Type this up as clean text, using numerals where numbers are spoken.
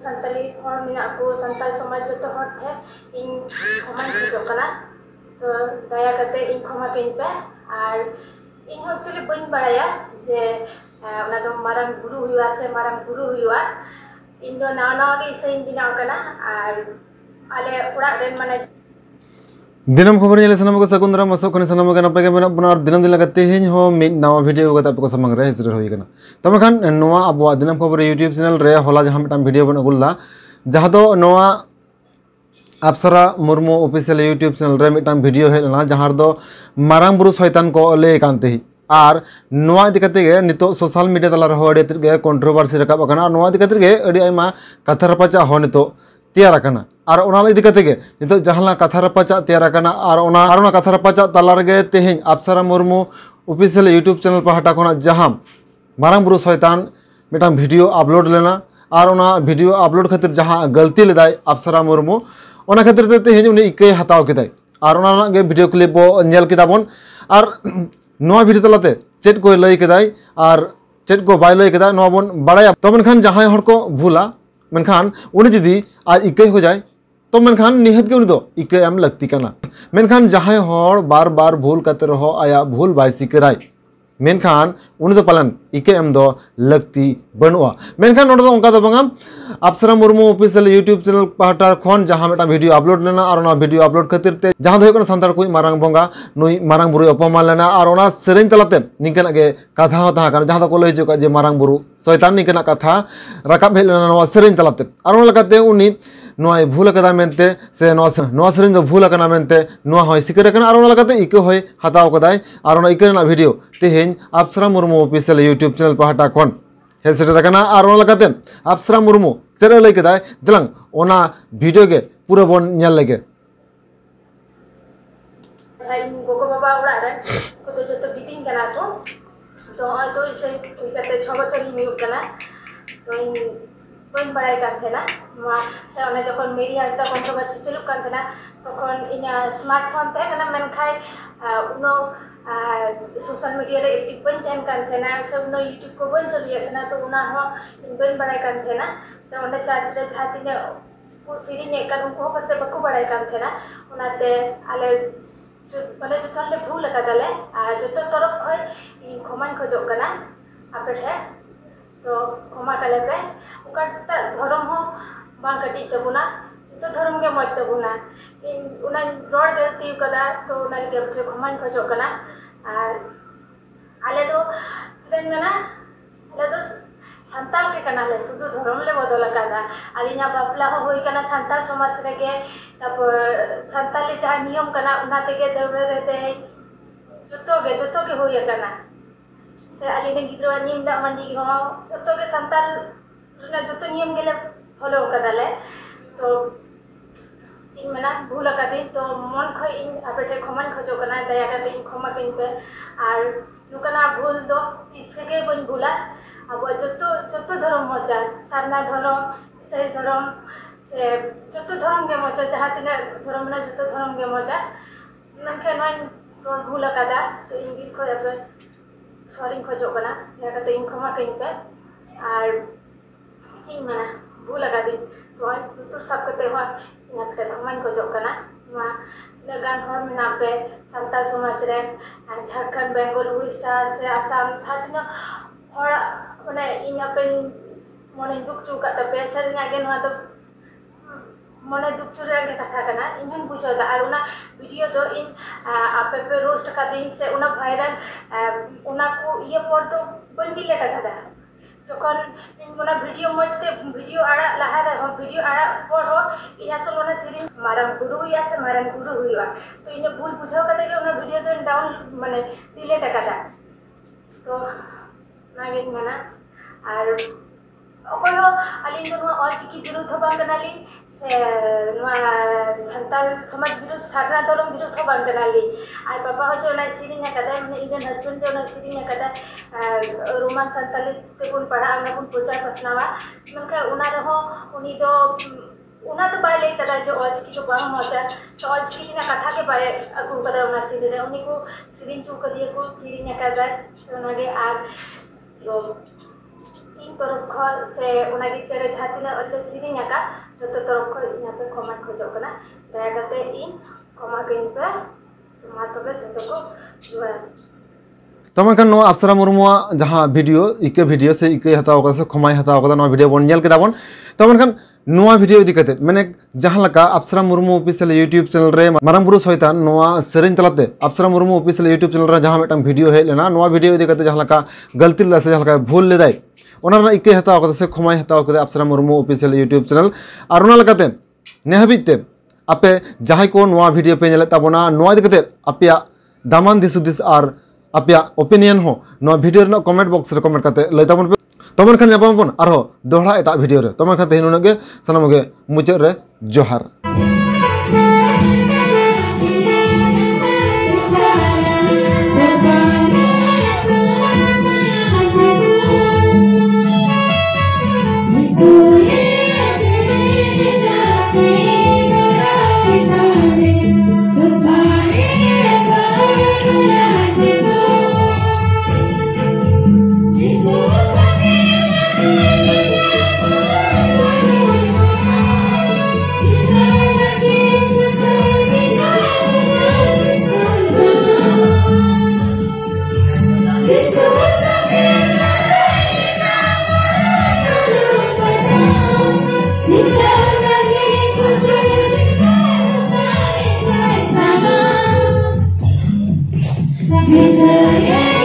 संताली हर मेना को संताल समाज जो तो हर थे इन खमान खिजो कना तो दया करते इन खमा कइन पे और इन हो एक्चुअली बन बड़ाया जे ओना दो मारंग गुरु हुआ से मारंग गुरु हुआ इन दो नाव नाव के इसे इन बिना कना और आले उड़ा रेन माने दिनम खबर ये सनम को सकुंदरा मसो खने सनम के नपे के मेना बना दिनम दिन लगते हैं हो मिड नवा वीडियो को तब को समंग रहे हिजर होई कना तब खान नवा अब दिनम खबर यूट्यूब चैनल रे होला जहां मिटम वीडियो बन अगुल्ला जहां दो नवा अप्सरा मुर्मू ऑफिशियल यूट्यूब चैनल रे मिटम वीडियो हेलना जहां दो मारांग बुरु शैतान को ले कांते और नवा इदि कते गे नितो सोशल मीडिया तला रे अडी गे कंट्रोवर्सी रकाब कना नवा इदि कते गे अडी आयमा कथा रपाचा हो नितो तैयार करना और ओना इदि कते गे नितो जहां कथा रपाचा तैयार करना और ओना कथा रपाचा तला रे तेहें अप्सरा मुर्मू ऑफिशियल यूट्यूब चैनल पहाटा खना जहां मारांग बुरु शैतान मिटम वीडियो अपलोड लेना और ओना वीडियो अपलोड खातिर जहां गलती लेदाय अप्सरा मुर्मू ओना खातिर ते तेहें उनी इके हताव केदाय और ओना गे वीडियो क्लिप बो नेल केदाबन और नवा वीडियो तलाते चेट को लई केदाय और चेट को बाय लई केदाय नवा बन बड़ाया तो मनखान जहां हर को भूला मनखान उनी जदी आज इके हो जाए तो मनखान निहत के उनी दो इके एम लगती कना मनखान जहां हर बार बार भूल करते रहो आया भूल बाय सिकराय मेनखान उनी दो पालन इके एम दो लगती बनुआ मेनखान नोडो दो उनका दो बंगम अप्सरा मुर्मू ऑफिशियल यूट्यूब चैनल पाहटा खोन जहां मेटा वीडियो अपलोड लेना और ओना वीडियो अपलोड खातिर ते जहां दो संतार कोई मारांग बंगा नुई मारांग बुरु अपमान लेना और ओना सेरेन तलाते निकना के कथा हो ता कान जहां दो को लई जो जे मारांग बुरु शैतान निकना कथा राकाब हेल लेना नवा सेरेन तलाते और ओना लकाते उनी नोय भूल कदा मेनते से नवा सेरेन दो भूल कना मेनते नोवा होय सिकर कना और ओना लकाते इके होय हताव कदाय और ओना इके ना वीडियो तेहें अप्सरा मुर्मू ऑफिशियल यूट्यूब चैनल पहाटा खोन हेल सेटर कना और ओना लकाते अप्सरा मुर्मू चेरे लई कदाय दिलांग ओना वीडियो के पूरा बन नेल लेगे इन गोगो बाबा उड़ा रे को तो जतो बिटिंग कना को तो होय तो इसे कते 6 बछर ही मिउ कना तो इन बन बड़ाई कान थेना मा से ओने जखन मेरी आजदा कंट्रोवर्सी चलुक कान थेना तखन इन स्मार्टफोन ते कना मेन खाय उनो सोशल मीडिया रे एक्टिव बन थेन कान थेना से उनो यूट्यूब को बन चलिए थेना तो उना हो इन बन बड़ाई कान थेना से ओने चार्ज रे झातिने को सीरी ने कान उनको पसे बको बड़ाई कान थेना उनाते आले माने जतन ले भूल लगा जो तो तरफ होय इन खमान खजो कना आपे ठे तो खमा काले पे उकाटा धर्म हो बां कटी तबुना तो धर्म के मत तबुना इन उना रोड गलती कदा तो उना के ठे खमान खजो कना और आले तो तेन ना आले तो संताल के कना ले सुदु धर्म ले बदल कदा आलिना बापला होई कना संताल समाज रे के तब संताली जहाँ नियम कना उना तेगे दौड़े रहते जतो के होई कना से आलिने गिद्रो नियम दा मंडी हो जतो के संताल रे जतो नियम गेले फॉलो कदाले तो चिन मना भूल कदी तो मन खय इन आपे खमान खजो कना दया करते इन खमा किन पे और नुकना भूल दो तीसरे के बन भूला अब जतो धर्म मजा सारना धर्म से धर्म से जतो धर्म के मजा जहाँ तीन धर्म ना जतो धर्म के मजा नखे नय रोड भूल कदा तो इंगिल खय पे सॉरी खजो कना या कते इन खमा कइन पे और ठीक मना भूल कदी तो तो सब कते हो इन कते खमान खजो कना मा लगान हर मेना पे संताल समाज रे झारखंड बेंगल उड़ीसा से आसाम थातिनो हर माने इन अपन मने दुख चुका तपे सरिना गे नवा तो मने दुख चुरे के कथा कना इन बुझो दा और उना वीडियो तो इन आपे पे रोस्ट का दिन से उना वायरल उना को ये पर तो बन डिलीट कदा जखन इन मना वीडियो मते वीडियो आड़ा लहा रे वीडियो आड़ा पर हो इया सलोना सीरी मारन गुरु या से मारन गुरु हुआ तो इन भूल बुझो कते के उना वीडियो तो डाउन माने डिलीट कदा तो नागे मना और ओको अलिन तो ऑल चिकी विरुद्ध बांगनाली से संताल समाज विरुद्ध सारना धर्म विरुद्ध बांगनाली आय पापा हो जो ना सीरिंग कदा माने इगन हस्बैंड जो ना सीरिंग कदा रोमान संताली ते कोन पढ़ा अंगा कोन प्रचार पसनावा मनका उना रहो उनी दो उना तो बाय ले तरा जो ऑल चिकी तो बांग होता तो ऑल चिकी ना कथा के बाय अगु कदा उना सीरी रे उनी को सीरिंग चू कदिए को सीरिंग कदा उनागे आर इन तरफ खो से उनागी चेरे झातिना अल्ले सिरिंग आका जतो तरफ खो यहाँ पे क्षमा खोजो कना दया करते इन क्षमा कइन पे मा तबे जतो को जुआ तमन खान नवा अप्सरा मुर्मुआ जहां वीडियो इके वीडियो से इके हताव कदा से खमाय हताव कदा नवा वीडियो बन नेल केदा बन तमन खान नवा वीडियो इदी कते माने जहां लका अप्सरा मुर्मु ऑफिशियल यूट्यूब चैनल रे मारांग बुरु सहितान नवा सेरेन तलाते अप्सरा मुर्मु ऑफिशियल यूट्यूब चैनल रे जहां मेटम वीडियो हे लेना नवा वीडियो इदी कते जहां लका गलती ला से जहां लका भूल लेदाय ओना इके हताव कदा से खमाय हताव कदा अप्सरा मुर्मु ऑफिशियल यूट्यूब चैनल और ओना लकाते नेहबिते आपे जहां को नवा वीडियो पे नेले ताबोना नवा इदी कते आपिया दामान दिसुदिस और आपिया ओपिनियन हो नवा वीडियो रे कमेंट बॉक्स रे कमेंट करते लय ताबन तमन खान जापाबन आरो दोहरा एटा वीडियो रे तमन खान तेहन गे सनमगे मुचाद रे जोहार। This